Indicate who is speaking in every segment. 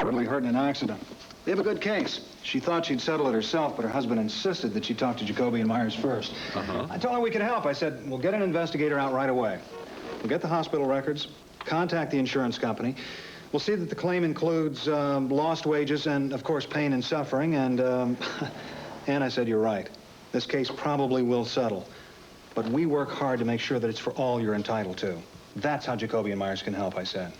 Speaker 1: Reportedly hurt in an accident. They have a good case. She thought she'd settle it herself, but her husband insisted that she talk to Jacoby and Myers first. I told her we could help. I said, we'll get an investigator out right away. We'll get the hospital records, contact the insurance company. We'll see that the claim includes lost wages and, of course, pain and suffering. And I said, you're right. This case probably will settle. But we work hard to make sure that it's for all you're entitled to. That's how Jacoby and Myers can help, I said.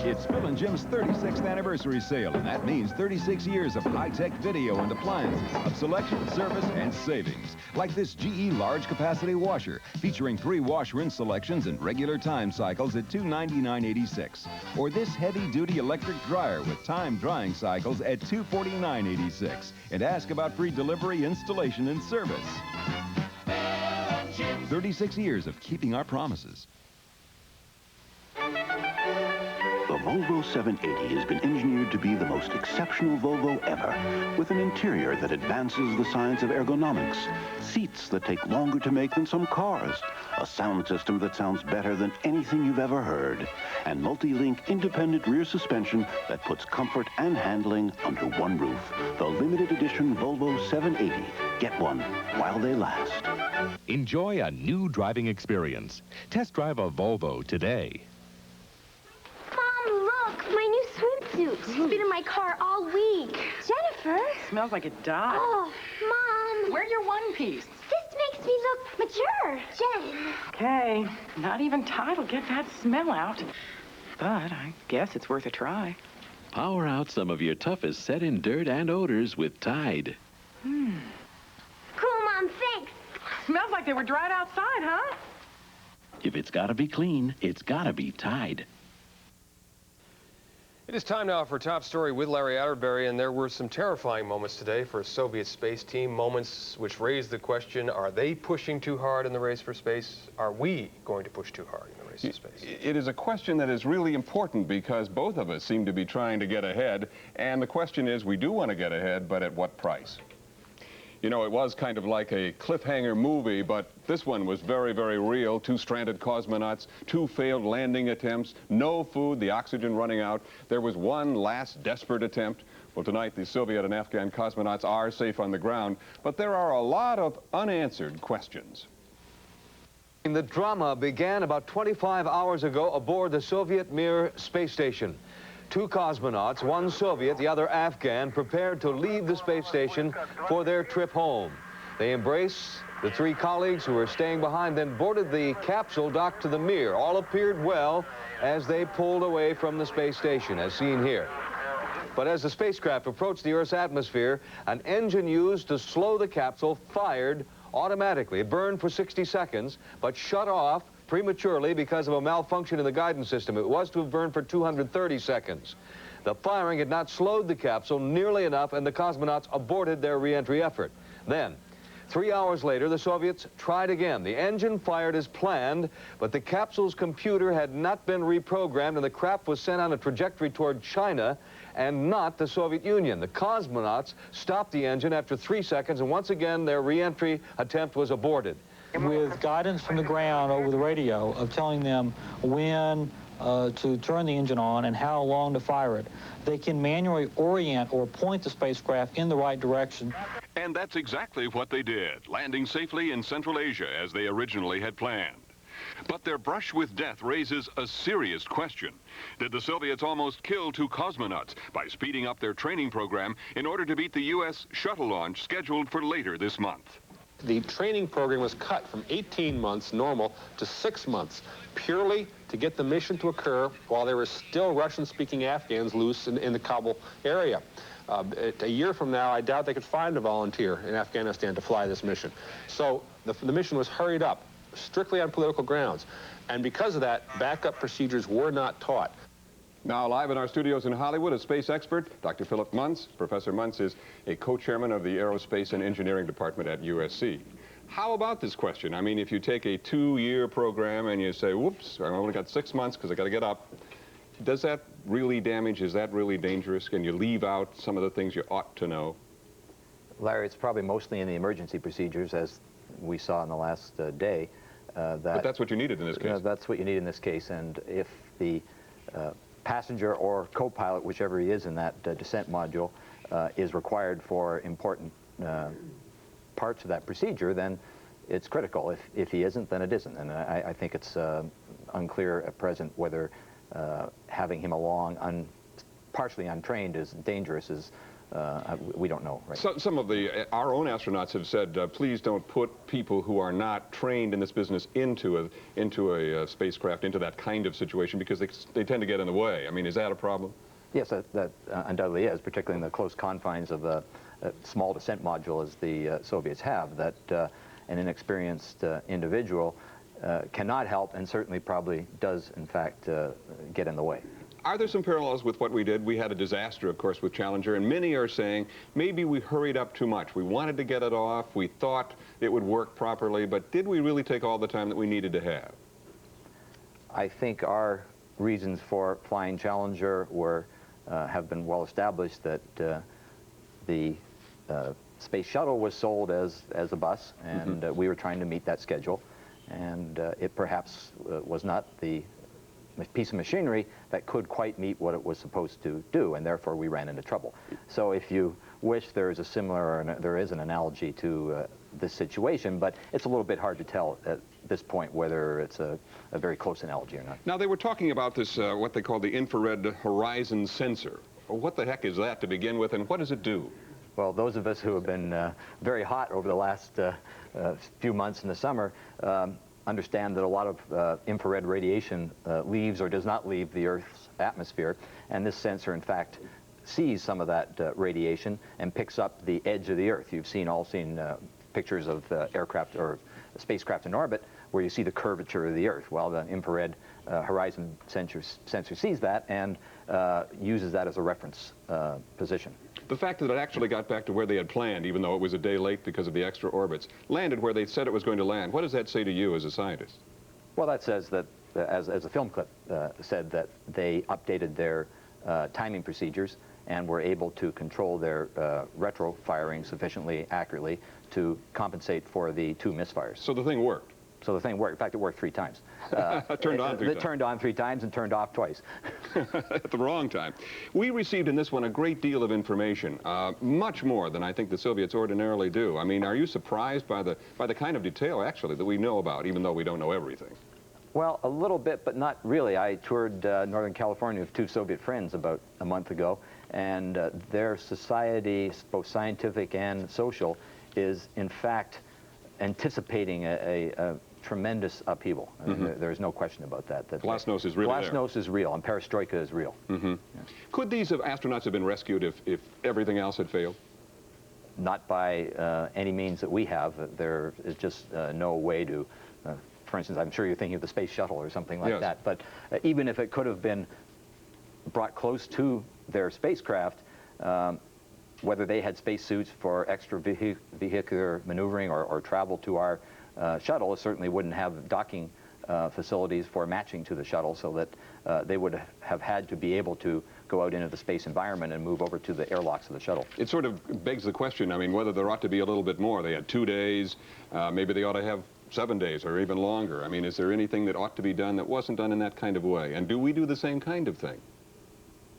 Speaker 2: It's Phil and Jim's 36th anniversary sale, and that means 36 years of high-tech video and appliances, of selection, service, and savings. Like this GE large-capacity washer, featuring 3 wash-rinse selections and regular time cycles at $299.86. Or this heavy-duty electric dryer with time drying cycles at $249.86. And ask about free delivery, installation, and service. 36 years of keeping our promises.
Speaker 3: The Volvo 780 has been engineered to be the most exceptional Volvo ever, with an interior that advances the science of ergonomics, seats that take longer to make than some cars, a sound system that sounds better than anything you've ever heard, and multi-link independent rear suspension that puts comfort and handling under one roof. The limited edition Volvo 780. Get one while they last.
Speaker 4: Enjoy a new driving experience. Test drive a Volvo today.
Speaker 5: It's been in my car all week. Jennifer?
Speaker 6: Smells like a dog.
Speaker 5: Oh, Mom.
Speaker 6: Wear your one piece.
Speaker 5: This makes me look mature. Jen.
Speaker 6: Okay. Not even Tide will get that smell out. But I guess it's worth a try.
Speaker 7: Power out some of your toughest set-in dirt and odors with Tide.
Speaker 5: Cool, Mom. Thanks.
Speaker 6: Smells like they were dried outside, huh?
Speaker 7: If it's gotta be clean, it's gotta be Tide.
Speaker 8: It is time now for Top Story with Larry Atterbury, and there were some terrifying moments today for a Soviet space team, moments which raised the question, are they pushing too hard in the race for space? Are we going to push too hard in the race for space?
Speaker 9: It is a question that is really important because both of us seem to be trying to get ahead, and the question is, we do want to get ahead, but at what price? You know, it was kind of like a cliffhanger movie, but this one was very, very real. 2 stranded cosmonauts, 2 failed landing attempts, no food, the oxygen running out. There was one last desperate attempt. Well, tonight the Soviet and Afghan cosmonauts are safe on the ground, but there are a lot of unanswered questions.
Speaker 10: The drama began about 25 hours ago aboard the Soviet Mir space station. 2 cosmonauts, one Soviet, the other Afghan, prepared to leave the space station for their trip home. They embraced the 3 colleagues who were staying behind, then boarded the capsule docked to the Mir. All appeared well as they pulled away from the space station, as seen here. But as the spacecraft approached the Earth's atmosphere, an engine used to slow the capsule fired automatically. It burned for 60 seconds, but shut off prematurely because of a malfunction in the guidance system. It was to have burned for 230 seconds. The firing had not slowed the capsule nearly enough, and the cosmonauts aborted their re-entry effort. Then, 3 hours later, the Soviets tried again. The engine fired as planned, but the capsule's computer had not been reprogrammed, and the craft was sent on a trajectory toward China and not the Soviet Union. The cosmonauts stopped the engine after 3 seconds, and once again, their re-entry attempt was aborted.
Speaker 11: With guidance from the ground over the radio of telling them when to turn the engine on and how long to fire it, they can manually orient or point the spacecraft in the right direction.
Speaker 9: And that's exactly what they did, landing safely in Central Asia as they originally had planned. But their brush with death raises a serious question. Did the Soviets almost kill 2 cosmonauts by speeding up their training program in order to beat the U.S. shuttle launch scheduled for later this month?
Speaker 12: The training program was cut from 18 months normal to 6 months, purely to get the mission to occur while there were still Russian-speaking Afghans loose in the Kabul area. A year from now, I doubt they could find a volunteer in Afghanistan to fly this mission. So the mission was hurried up, strictly on political grounds. And because of that, backup procedures were not taught.
Speaker 9: Now, live in our studios in Hollywood, a space expert, Dr. Philip Muntz. Professor Muntz is a co-chairman of the Aerospace and Engineering Department at USC. How about this question? I mean, if you take a 2-year program and you say, whoops, I only got 6 months because I got to get up, does that really damage? Is that really dangerous? Can you leave out some of the things you ought to know?
Speaker 13: Larry, it's probably mostly in the emergency procedures, as we saw in the last day.
Speaker 9: But that's what you needed in this case.
Speaker 13: That's what you need in this case, and if the passenger or co-pilot, whichever he is in that descent module, is required for important parts of that procedure, then it's critical. If he isn't, then it isn't. And I think it's unclear at present whether having him along partially untrained is dangerous. We don't know. Right?
Speaker 9: So, some of our own astronauts have said, please don't put people who are not trained in this business into a spacecraft, into that kind of situation, because they tend to get in the way. I mean, is that a problem?
Speaker 13: Yes, that undoubtedly is, particularly in the close confines of a small descent module as the Soviets have, that an inexperienced individual cannot help, and certainly probably does, in fact, get in the way.
Speaker 9: Are there some parallels with what we did? We had a disaster, of course, with Challenger, and many are saying maybe we hurried up too much. We wanted to get it off. We thought it would work properly, but did we really take all the time that we needed to have?
Speaker 13: I think our reasons for flying Challenger have been well established, that the space shuttle was sold as a bus, and we were trying to meet that schedule, and it perhaps was not the piece of machinery that could quite meet what it was supposed to do, and therefore we ran into trouble. So if you wish, there is a similar, or there is an analogy to this situation, but it's a little bit hard to tell at this point whether it's a very close analogy or not.
Speaker 9: Now, they were talking about this, what they call the infrared horizon sensor. Well, what the heck is that to begin with, and what does it do?
Speaker 13: Well, those of us who have been very hot over the last few months in the summer understand that a lot of infrared radiation leaves or does not leave the Earth's atmosphere, and this sensor, in fact, sees some of that radiation and picks up the edge of the Earth. You've all seen pictures of aircraft or spacecraft in orbit where you see the curvature of the Earth. Well, the infrared horizon sensor sees that and uses that as a reference position.
Speaker 9: The fact that it actually got back to where they had planned, even though it was a day late because of the extra orbits, landed where they said it was going to land, what does that say to you as a scientist?
Speaker 13: Well, that says that, as a film clip said, that they updated their timing procedures and were able to control their retro firing sufficiently accurately to compensate for the 2 misfires.
Speaker 9: So the thing worked?
Speaker 13: So the thing worked. In fact, it worked 3 times.
Speaker 9: Turned on 3 times.
Speaker 13: It turned on 3 times and turned off twice.
Speaker 9: At the wrong time. We received in this one a great deal of information, much more than I think the Soviets ordinarily do. I mean, are you surprised by the kind of detail, actually, that we know about, even though we don't know everything?
Speaker 13: Well, a little bit, but not really. I toured Northern California with 2 Soviet friends about a month ago, and their society, both scientific and social, is, in fact, anticipating a tremendous upheaval. There's no question about that.
Speaker 9: Glasnost is really there.
Speaker 13: Glasnost is real, and perestroika is real.
Speaker 9: Yeah. Could these astronauts have been rescued if everything else had failed?
Speaker 13: Not by any means that we have. There is just no way to, for instance, I'm sure you're thinking of the space shuttle or something like that, but even if it could have been brought close to their spacecraft, whether they had spacesuits for extra vehicular maneuvering or travel to our shuttle, certainly wouldn't have docking facilities for matching to the shuttle, so that they would have had to be able to go out into the space environment and move over to the airlocks of the shuttle.
Speaker 9: It sort of begs the question, I mean, whether there ought to be a little bit more. They had 2 days, maybe they ought to have 7 days or even longer. I mean, is there anything that ought to be done that wasn't done in that kind of way? And do we do the same kind of thing?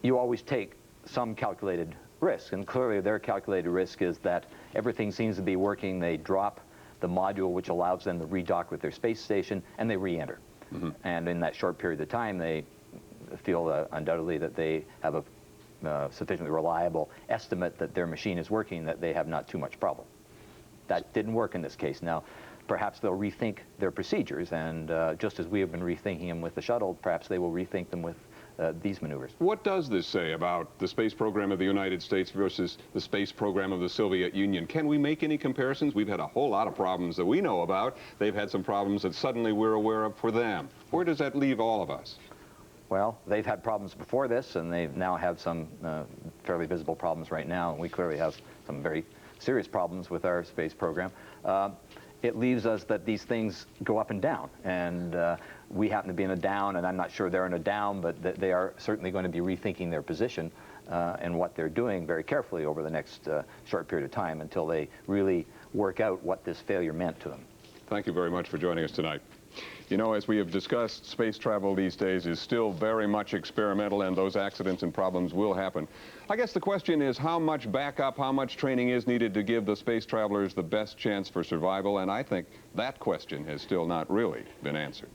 Speaker 13: You always take some calculated risk, and clearly their calculated risk is that everything seems to be working. They drop the module which allows them to redock with their space station, and they re-enter. And in that short period of time, they feel undoubtedly that they have a sufficiently reliable estimate that their machine is working, that they have not too much problem. That didn't work in this case. Now, perhaps they'll rethink their procedures, and just as we have been rethinking them with the shuttle, perhaps they will rethink them with these maneuvers.
Speaker 9: What does this say about the space program of the United States versus the space program of the Soviet Union? Can we make any comparisons? We've had a whole lot of problems that we know about. They've had some problems that suddenly we're aware of for them. Where does that leave all of us?
Speaker 13: Well, they've had problems before this, and they now have some fairly visible problems right now, and we clearly have some very serious problems with our space program. It leaves us that these things go up and down, and we happen to be in a down, and I'm not sure they're in a down, but they are certainly going to be rethinking their position and what they're doing very carefully over the next short period of time until they really work out what this failure meant to them.
Speaker 9: Thank you very much for joining us tonight. You know, as we have discussed, space travel these days is still very much experimental, and those accidents and problems will happen. I guess the question is how much backup, how much training is needed to give the space travelers the best chance for survival, and I think that question has still not really been answered.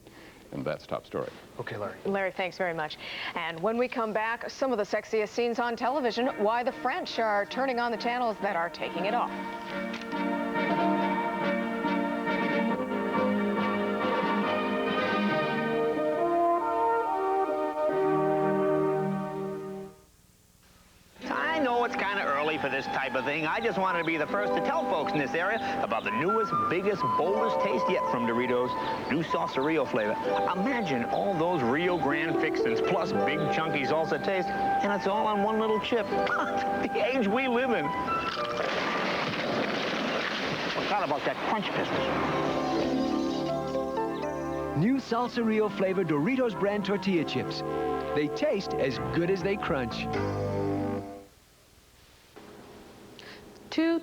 Speaker 9: And that's Top Story.
Speaker 8: Okay, Larry.
Speaker 14: Larry, thanks very much. And when we come back, some of the sexiest scenes on television, why the French are turning on the channels that are taking it off.
Speaker 15: I know it's kind of early for this type of thing. I just wanted to be the first to tell folks in this area about the newest, biggest, boldest taste yet from Doritos, new salsa Rio flavor. Imagine all those Rio Grande fixins plus big chunky salsa taste, and it's all on one little chip. The age we live in. Forgot about that crunch business.
Speaker 16: New salsa Rio flavored Doritos brand tortilla chips. They taste as good as they crunch.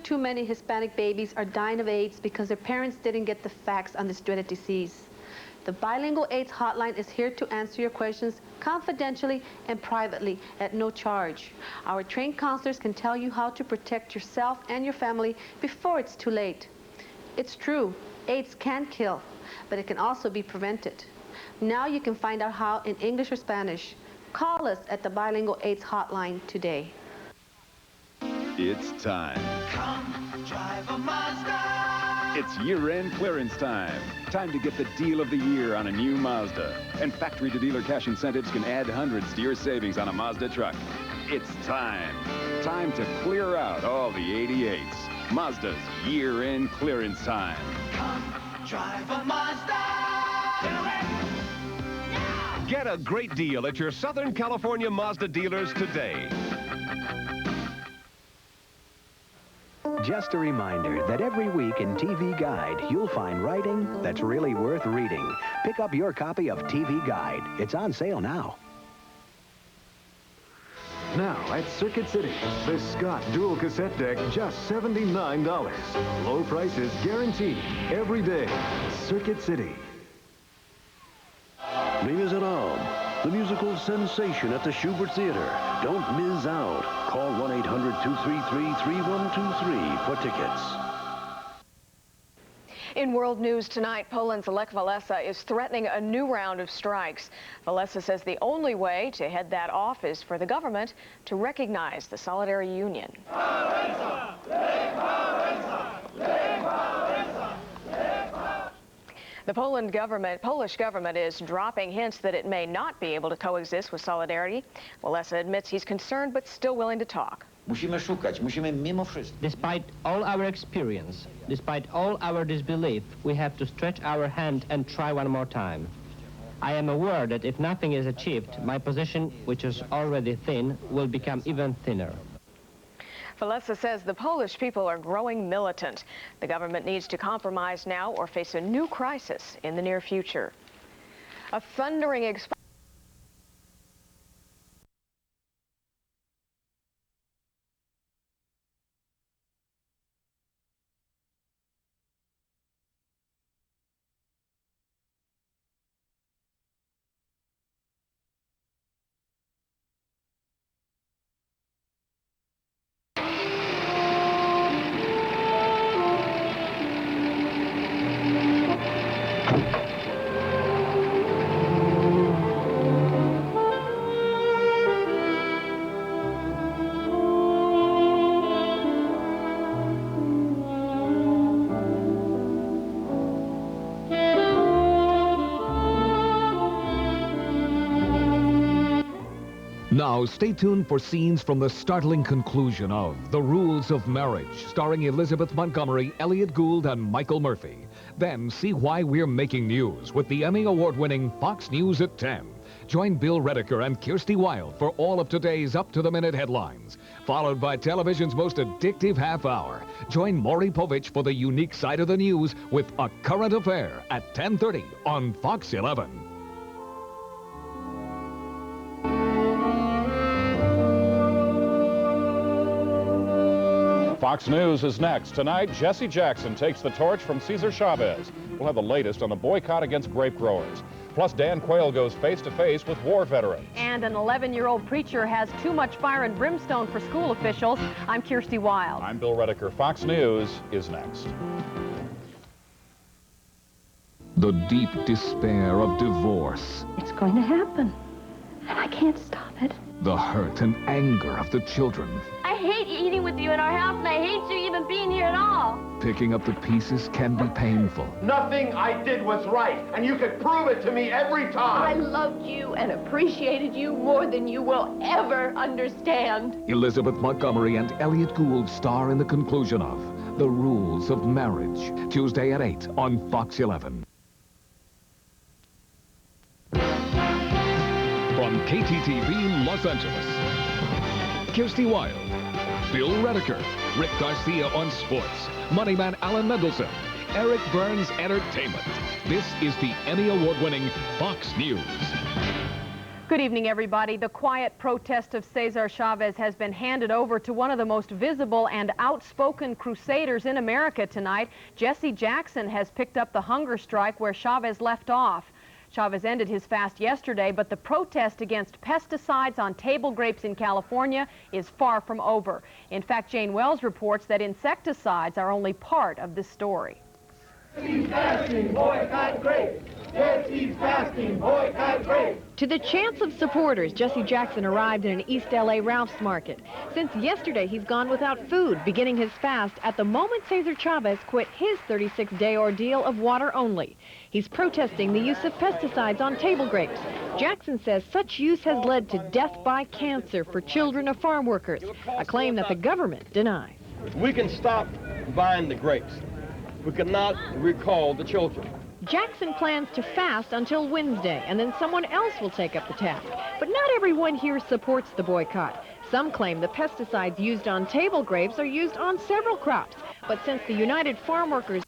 Speaker 17: Too many Hispanic babies are dying of AIDS because their parents didn't get the facts on this dreaded disease. The Bilingual AIDS Hotline is here to answer your questions confidentially and privately at no charge. Our trained counselors can tell you how to protect yourself and your family before it's too late. It's true, AIDS can kill, but it can also be prevented. Now you can find out how in English or Spanish. Call us at the Bilingual AIDS Hotline today.
Speaker 2: It's time.
Speaker 18: Come drive a Mazda.
Speaker 2: It's year-end clearance time. Time to get the deal of the year on a new Mazda. And factory-to-dealer cash incentives can add hundreds to your savings on a Mazda truck. It's time. Time to clear out all the 88s. Mazda's year-end clearance time.
Speaker 18: Come drive a Mazda.
Speaker 19: Get a great deal at your Southern California Mazda dealers today.
Speaker 20: Just a reminder that every week in TV Guide, you'll find writing that's really worth reading. Pick up your copy of TV Guide. It's on sale now.
Speaker 21: Now at Circuit City, the Scott dual cassette deck, just $79. Low prices guaranteed every day. Circuit City.
Speaker 3: Les Miserables, the musical sensation at the Schubert Theater. Don't miss out. Call 1-800-233-3123 for tickets.
Speaker 14: In world news tonight, Poland's Lech Walesa is threatening a new round of strikes. Walesa says the only way to head that off is for the government to recognize the Solidarity Union. The Polish government is dropping hints that it may not be able to coexist with Solidarity. Walesa admits he's concerned but still willing to talk.
Speaker 22: Despite all our experience, despite all our disbelief, we have to stretch our hand and try one more time. I am aware that if nothing is achieved, my position, which is already thin, will become even thinner.
Speaker 14: Walesa says the Polish people are growing militant. The government needs to compromise now or face a new crisis in the near future. A thundering explosion.
Speaker 4: Now, stay tuned for scenes from the startling conclusion of The Rules of Marriage, starring Elizabeth Montgomery, Elliot Gould, and Michael Murphy. Then see why we're making news with the Emmy Award-winning Fox News at 10. Join Bill Redeker and Kirsty Wilde for all of today's up-to-the-minute headlines, followed by television's most addictive half hour. Join Maury Povich for the unique side of the news with A Current Affair at 10:30 on Fox 11.
Speaker 1: Fox News is next. Tonight, Jesse Jackson takes the torch from Cesar Chavez. We'll have the latest on the boycott against grape growers. Plus, Dan Quayle goes face-to-face with war veterans.
Speaker 5: And an 11-year-old preacher has too much fire and brimstone for school officials. I'm Kirsty Wild.
Speaker 1: I'm Bill Redeker. Fox News is next.
Speaker 4: The deep despair of divorce.
Speaker 23: It's going to happen, and I can't stop it.
Speaker 4: The hurt and anger of the children.
Speaker 23: I hate eating with you in our house, and I hate you even being here at all.
Speaker 4: Picking up the pieces can be painful.
Speaker 24: Nothing I did was right, and you could prove it to me every time.
Speaker 23: I loved you and appreciated you more than you will ever understand.
Speaker 4: Elizabeth Montgomery and Elliot Gould star in the conclusion of The Rules of Marriage. Tuesday at 8 on Fox 11. From KTTV Los Angeles, Kirsty Wild, Bill Redeker, Rick Garcia on sports, Moneyman Alan Mendelson, Eric Burns Entertainment. This is the Emmy Award-winning Fox News.
Speaker 5: Good evening, everybody. The quiet protest of Cesar Chavez has been handed over to one of the most visible and outspoken crusaders in America tonight. Jesse Jackson has picked up the hunger strike where Chavez left off. Chavez ended his fast yesterday, but the protest against pesticides on table grapes in California is far from over. In fact, Jane Wells reports that insecticides are only part of this story.
Speaker 18: Jesse's fasting, boycott grape. Jesse's fasting, boycott grape.
Speaker 5: To the chants of supporters, Jesse Jackson arrived in an East LA Ralph's Market. Since yesterday, he's gone without food, beginning his fast at the moment Cesar Chavez quit his 36-day ordeal of water only. He's protesting the use of pesticides on table grapes. Jackson says such use has led to death by cancer for children of farm workers, a claim that the government denies.
Speaker 24: We can stop buying the grapes. We cannot recall the children.
Speaker 5: Jackson plans to fast until Wednesday, and then someone else will take up the task. But not everyone here supports the boycott. Some claim the pesticides used on table grapes are used on several crops. But since the United Farm Workers